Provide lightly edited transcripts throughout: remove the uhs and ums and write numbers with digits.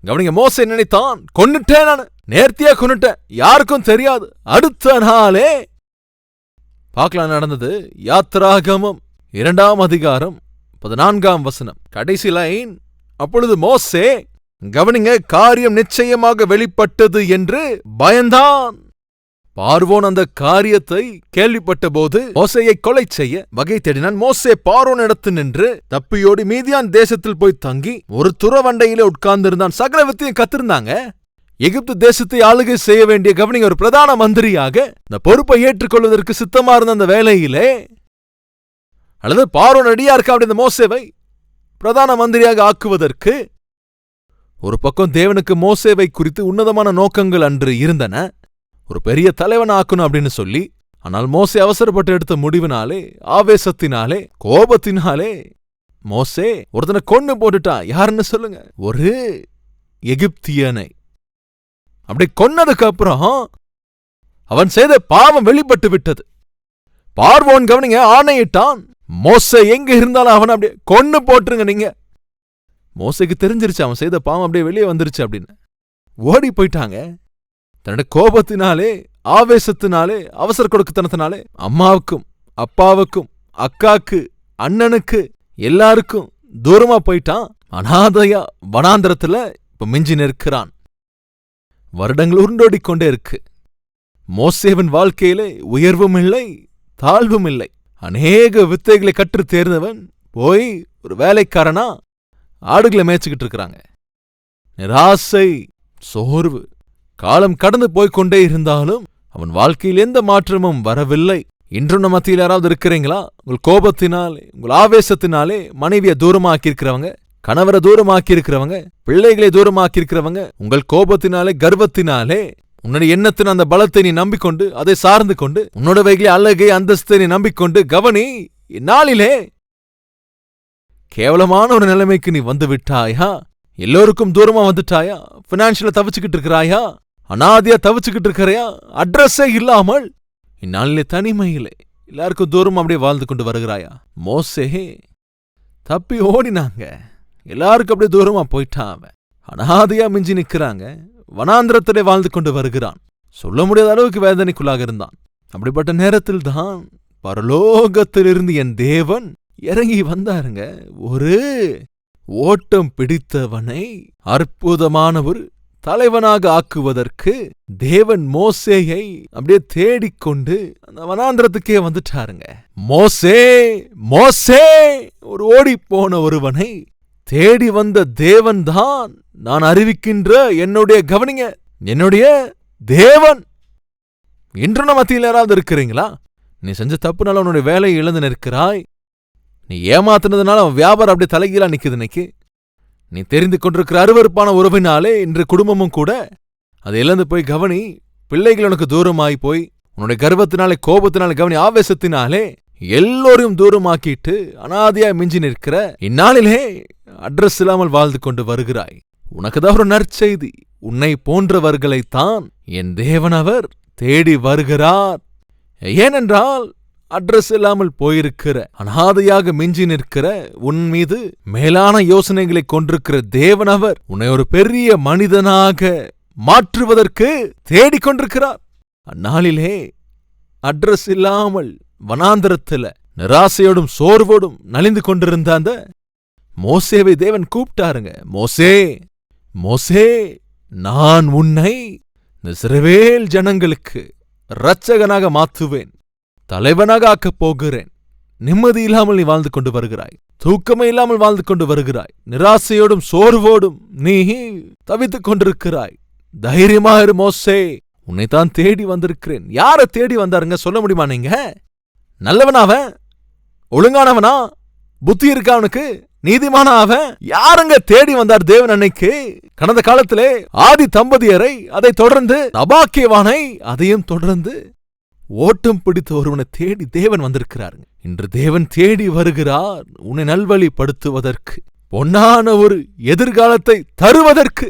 கவனிங்க, மோசே நினைத்தான், கொன்னுட்டேன், நான் நேர்த்தியா கொன்னுட்டேன், யாருக்கும் தெரியாது. அடுத்த நாளே பார்க்கலாம் நடந்தது. யாத்ராகமம் 2ஆம் அதிகாரம் 14ஆம் வசனம் கடைசி லைன். அப்பொழுது மோசே, கவனிங்க, காரியம் நிச்சயமாக வெளிப்பட்டது என்று பயந்தான். பார்வோன் அந்த காரியத்தை கேள்விப்பட்ட போது மோசேயை கொலை செய்ய வகை தேடினான். மோசே பார்வோன் இடத்து நின்று தப்பியோடி மீதியான் தேசத்தில் போய் தங்கி ஒரு துறவண்டையிலே உட்கார்ந்திருந்தான். சகல வித்தையும் கத்திருந்தாங்க. எகிப்து தேசத்தை ஆளுகை செய்ய வேண்டிய, கவனிங்க, ஒரு பிரதான மந்திரியாக இந்த பொறுப்பை ஏற்றுக்கொள்வதற்கு சித்தமா இருந்த அந்த வேலையிலே, அல்லது பார்வோன் ரெடியா இருக்கா அப்படி இந்த மோசேவை பிரதான மந்திரியாக ஆக்குவதற்கு, ஒரு பக்கம் தேவனுக்கு மோசேவை குறித்து உன்னதமான நோக்கங்கள் அன்று இருந்தன, ஒரு பெரிய தலைவன் ஆக்கணும் அப்படின்னு சொல்லி. ஆனால் மோசே அவசரப்பட்டு எடுத்த முடிவினாலே, ஆவேசத்தினாலே, கோபத்தினாலே மோசே ஒருத்தனை கொன்னு போட்டுட்டான். யாருன்னு சொல்லுங்க? ஒரு எகிப்தியனை. அப்படி கொன்னதுக்கு அப்புறம் அவன் செய்த பாவம் வெளிப்பட்டு விட்டது. பார்வோன், கவனிங்க, ஆணையிட்டான், மோசே எங்க இருந்தாலும் அவன் அப்படியே கொன்னு போட்டுருங்க நீங்க. மோசேக்கு தெரிஞ்சிருச்சு அவன் செய்த பாவம் அப்படியே வெளியே வந்துருச்சு அப்படின்னு. ஓடி போயிட்டாங்க. தன்னுடைய கோபத்தினாலே, ஆவேசத்தினாலே, அவசர கொடுக்குத்தனத்தினாலே அம்மாவுக்கும் அப்பாவுக்கும் அக்காக்கு அண்ணனுக்கு எல்லாருக்கும் தூரமா போயிட்டான். அனாதையா வனாந்திரத்துல இப்ப மிஞ்சி நிற்கிறான். வருடங்கள் உருண்டோடி கொண்டே இருக்கு. மோசேவின் வாழ்க்கையிலே உயர்வும் இல்லை, தாழ்வும் இல்லை. அநேக வித்தைகளை கற்று தேர்ந்தவன் போய் ஒரு வேலைக்காரனா ஆடுகளை மேய்ச்சிக்கிட்டு இருக்கிறாங்க. நிராசை, சோர்வு, காலம் கடந்து போய்கொண்டே இருந்தாலும் அவன் வாழ்க்கையில் எந்த மாற்றமும் வரவில்லை. இன்றும் நம்ம மத்தியில் யாராவது இருக்கிறீங்களா? உங்கள் கோபத்தினாலே, உங்கள் ஆவேசத்தினாலே மனைவியை தூரமாக்கி இருக்கிறவங்க, கணவரை தூரமாக்கி இருக்கிறவங்க, பிள்ளைகளை தூரமாக்கி இருக்கிறவங்க, உங்கள் கோபத்தினாலே, கர்வத்தினாலே, உன்னுடைய எண்ணத்தின் அந்த பலத்தை நீ நம்பிக்கொண்டு அதை சார்ந்து கொண்டு உன்னோட வைகளை அழகை அந்தஸ்தை நீ நம்பிக்கொண்டு, கவனி, இந்நாளிலே கேவலமான ஒரு நிலைமைக்கு நீ வந்து விட்டாயா? எல்லோருக்கும் தூரமா வந்துட்டாயா? பினான்சியலா தவிச்சுக்கிட்டு இருக்கிறாயா? அனாதியா தவிச்சுக்கிட்டு இருக்கிறையா? அட்ரஸே இல்லாமல் இந்நாளிலே தனிமையிலே எல்லாருக்கும் தூரமா அப்படியே வாழ்ந்து கொண்டு வருகிறாயா? மோசே தப்பி ஓடினாங்க. எல்லாருக்கும் அப்படியே தூரமா போயிட்டான். அவன் அனாதையா மிஞ்சி நிக்கிறாங்க. வனாந்திரத்திலே வாழ்ந்து கொண்டு வருகிறான். சொல்ல முடியாத அளவுக்கு வேதனைக்குள்ளாக இருந்தான். அப்படிப்பட்ட நேரத்தில் தான் பரலோகத்திலிருந்து என் தேவன் இறங்கி வந்தாருங்க. ஒரு ஓட்டம் பிடித்தவனை அற்புதமான ஒரு தலைவனாக ஆக்குவதற்கு தேவன் மோசேயை அப்படியே தேடிக்கொண்டு அந்த வனாந்திரத்துக்கே வந்துட்டாருங்க. மோசே மோசே ஒரு ஓடி போன ஒருவனை தேடி வந்த தேவன் தான் நான் அறிவிக்கின்ற என்னுடைய, கவனிங்க, என்னுடைய தேவன். இன்று நம்ம மத்தியில் யாராவது இருக்கிறீங்களா? நீ செஞ்ச தப்புனால உன்னுடைய வேலையை இழந்து நிற்கிறாய். நீ ஏமாத்தினதுனால அவன் வியாபாரம் அப்படியே தலைகீழா நிக்குது. இன்னைக்கு நீ தெரிந்து கொண்டிருக்கிற அருவருப்பான உறவினாலே இன்று குடும்பமும் கூட அதை இழந்து போய், கவனி, பிள்ளைகள் உனக்கு தூரமாய் போய், உன்னுடைய கர்வத்தினாலே, கோபத்தினாலே, கவனி, ஆவேசத்தினாலே எல்லோரையும் தூரமாக்கிட்டு அனாதையா மிஞ்சி நிற்கிற இந்நாளிலே அட்ரஸ் இல்லாமல் வாழ்ந்து கொண்டு வருகிறாய். உனக்குதான் ஒரு நற்செய்தி. உன்னை போன்றவர்களைத்தான் என் தேவனவர் தேடி வருகிறார். ஏனென்றால் அட்ரஸ் இல்லாமல் போயிருக்கிற, அனாதையாக மிஞ்சி நிற்கிற உன் மீது மேலான யோசனைகளை கொண்டிருக்கிற தேவனவர் உன்னை ஒரு பெரிய மனிதனாக மாற்றுவதற்கு தேடிக்கொண்டிருக்கிறார். அந்நாளிலே அட்ரஸ் இல்லாமல் வனாந்திரத்துல நிராசையோடும் சோர்வோடும் நலிந்து கொண்டிருந்த அந்த மோசேவை தேவன் கூப்பிட்டாருங்க. மோசே மோசே, நான் உன்னை இஸ்ரவேல் ஜனங்களுக்கு இரட்சகனாக மாற்றுவேன், தலைவனாக ஆக்கப் போகிறேன். நிம்மதி இல்லாமல் நீ வாழ்ந்து கொண்டு வருகிறாய். தூக்கமே இல்லாமல் வாழ்ந்து கொண்டு வருகிறாய். நிராசையோடும் சோர்வோடும் நீ தவித்துக் கொண்டிருக்கிறாய். தைரியமாயிரு மோசே, உன்னைத்தான் தேடி வந்திருக்கிறேன். யார தேடி வந்தாருங்க சொல்ல முடியுமா? நீங்க நல்லவனா? அவன் ஒழுங்கானவனா? புத்தி இருக்கா அவனுக்கு? நீதிமான அவன்? யாருங்க தேடி வந்தார் தேவன் அன்னைக்கு? கடந்த காலத்திலே ஆதி தம்பதியரை, அதை தொடர்ந்து நபாக்கியவானை, அதையும் தொடர்ந்து ஓட்டம் பிடித்த ஒருவனை தேடி தேவன் வந்திருக்கிறாருங்க. இன்று தேவன் தேடி வருகிறார் உன்னை நல்வழிப்படுத்துவதற்கு, பொன்னான ஒரு எதிர்காலத்தை தருவதற்கு.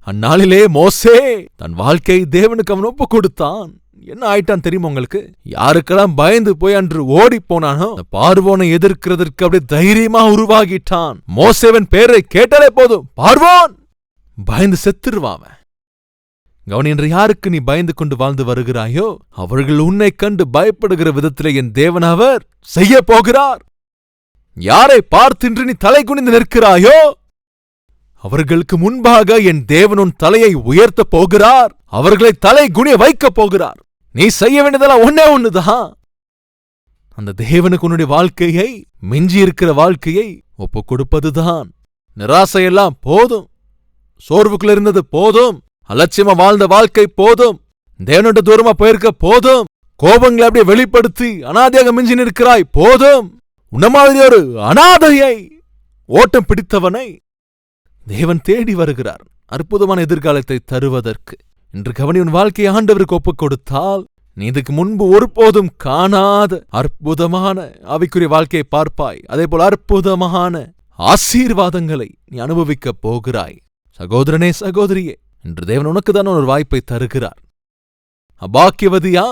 அந்நாளிலே மோசே தன் வாழ்க்கை தேவனுக்கு அவன் ஒப்பு கொடுத்தான். என்ன ஆயிட்டான் தெரியுமா உங்களுக்கு? யாருக்கெல்லாம் பயந்து போய் அன்று ஓடி போனானோ பார்வோனை எதிர்க்கிறதற்கு அப்படியே தைரியமா உருவாகிட்டான். மோசேவன் பேரை கேட்டாலே போதும், பார்வோன் பயந்து செத்துருவான். கவனி, என்று யாருக்கு நீ பயந்து கொண்டு வாழ்ந்து வருகிறாயோ அவர்கள் உன்னை கண்டு பயப்படுகிற விதத்திலே என் தேவன் அவர் செய்ய போகிறார். யாரை பார்த்தின்று நீ தலை குனிந்து நிற்கிறாயோ அவர்களுக்கு முன்பாக என் தேவன் உன் தலையை உயர்த்தப் போகிறார். அவர்களை தலை குனிய வைக்கப் போகிறார். நீ செய்ய வேண்டியதெல்லாம் ஒன்னே ஒண்ணுதான். அந்த தேவனுக்கு உன்னுடைய வாழ்க்கையை, மிஞ்சி இருக்கிற வாழ்க்கையை ஒப்புக் கொடுப்பதுதான். நிராசையெல்லாம் போதும், சோர்வுக்குள்ள இருந்தது போதும், அலட்சியமா வாழ்ந்த வாழ்க்கை போதும், தேவனோட தூரமா போயிருக்க போதும், கோபங்களை அப்படியே வெளிப்படுத்தி அனாதையாக மிஞ்சி நிற்கிறாய் போதும். உன்ன மாதிரி ஒரு அனாதையை, ஓட்டம் பிடித்தவனை தேவன் தேடி வருகிறார் அற்புதமான எதிர்காலத்தை தருவதற்கு. இன்று கவனி, உன் வாழ்க்கையை ஆண்டவருக்கு ஒப்புக் கொடுத்தால் நீ இதுக்கு முன்பு ஒருபோதும் காணாத அற்புதமான ஆவிக்குரிய வாழ்க்கையை பார்ப்பாய். அதே போல அற்புதமான ஆசீர்வாதங்களை நீ அனுபவிக்கப் போகிறாய். சகோதரனே, சகோதரியே, இன்று தேவன் உனக்குதான் ஒரு வாய்ப்பை தருகிறார். அபாக்கியவதியா,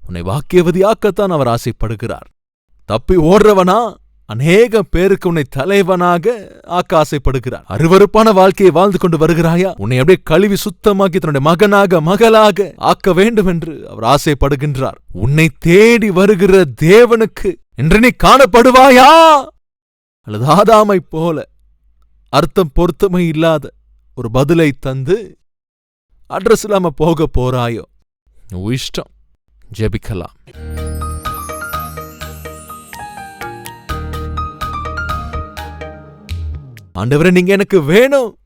உன்னை பாக்கியவதியாக்கத்தான் அவர் ஆசைப்படுகிறார். தப்பி ஓடுறவனா, அநேக பேருக்கு உன்னை தலைவனாக ஆக்க ஆசைப்படுகிறார். அருவருப்பான வாழ்க்கையை வாழ்ந்து கொண்டு வருகிறாயா? உன்னை அப்படியே கழுவி சுத்தமாக்கி தன்னுடைய மகனாக, மகளாக ஆக்க வேண்டும் என்று அவர் ஆசைப்படுகின்றார். உன்னை தேடி வருகிற தேவனுக்கு இன்று நீ காணப்படுவாயா? அல்லது ஆதாமை போல அர்த்தம் பொருத்தமை இல்லாத ஒரு பதிலை தந்து அட்ரஸ் இல்லாம போக போறாயோ? இஷ்டம். ஜெபிக்கலாம். ஆண்டவரே, நீங்க எனக்கு வேணும்.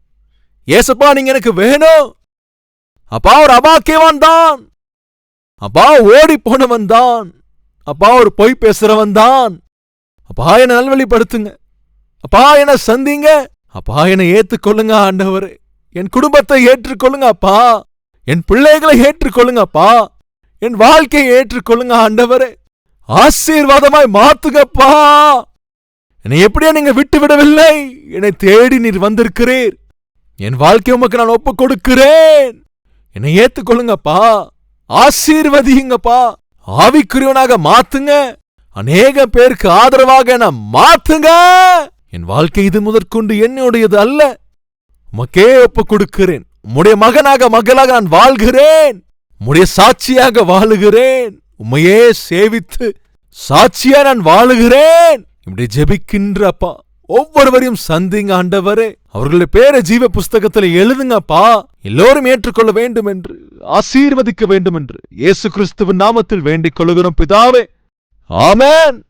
ஏசப்பா, நீங்க எனக்கு வேணும். அப்பா, ஒரு அபாக்கியவன் தான். அப்பா, ஓடி போனவன் தான். அப்பா, ஒரு பொய் பேசுறவன் தான். அப்பா, என்னை நல்வழிப்படுத்துங்க. அப்பா, என்னை சந்திங்க. அப்பா, என்னை ஏத்துக்கொள்ளுங்க ஆண்டவரே. என் குடும்பத்தை ஏற்றுக்கொள்ளுங்க அப்பா. என் பிள்ளைகளை ஏற்றுக்கொள்ளுங்க அப்பா. என் வாழ்க்கையை ஏற்றுக்கொள்ளுங்க ஆண்டவரே. ஆசீர்வாதமாய் மாத்துங்கப்பா. என்னை எப்படியா நீங்க விட்டு விடவில்லை? என்னை தேடி நீர் வந்திருக்கிறீர். என் வாழ்க்கை உமக்கு நான் ஒப்புக் கொடுக்கிறேன். என்னை ஏத்துக்கொள்ளுங்கப்பா. ஆசீர்வதிங்கப்பா. ஆவிக்குரியவனாக மாத்துங்க. அநேக பேருக்கு ஆதரவாக என்ன மாத்துங்க. என் வாழ்க்கை இது முதற்கொண்டு என்னுடையது அல்ல, உமக்கே ஒப்புக் கொடுக்கிறேன். உம்முடைய மகனாக, மகளாக நான் வாழ்கிறேன். உம்முடைய சாட்சியாக வாழுகிறேன். உம்மையே சேவித்து சாட்சியா நான் வாழுகிறேன். இப்படி ஜெபிக்கின்ற அப்பா, ஒவ்வொருவரையும் சந்திங்க ஆண்டவரே. அவர்களுடைய பேரை ஜீவ புஸ்தகத்தில் எழுதுங்கப்பா. எல்லோரும் ஏற்றுக்கொள்ள வேண்டும் என்று, ஆசீர்வதிக்க வேண்டும் என்று இயேசு கிறிஸ்துவின் நாமத்தில் வேண்டிக் கொள்கிறோம் பிதாவே. ஆமென்.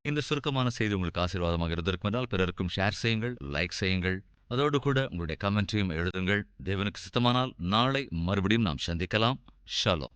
இந்த சுருக்கமான செய்தி உங்களுக்கு ஆசீர்வாதமாக இருந்திருக்குமென்றால் பிறருக்கும் ஷேர் செய்யுங்கள், லைக் செய்யுங்கள். அதோடு கூட உங்களுடைய கமெண்ட்டையும் எழுதுங்கள். தேவனுக்கு சித்தமானால் நாளை மறுபடியும் நாம் சந்திக்கலாம். ஷாலோம்.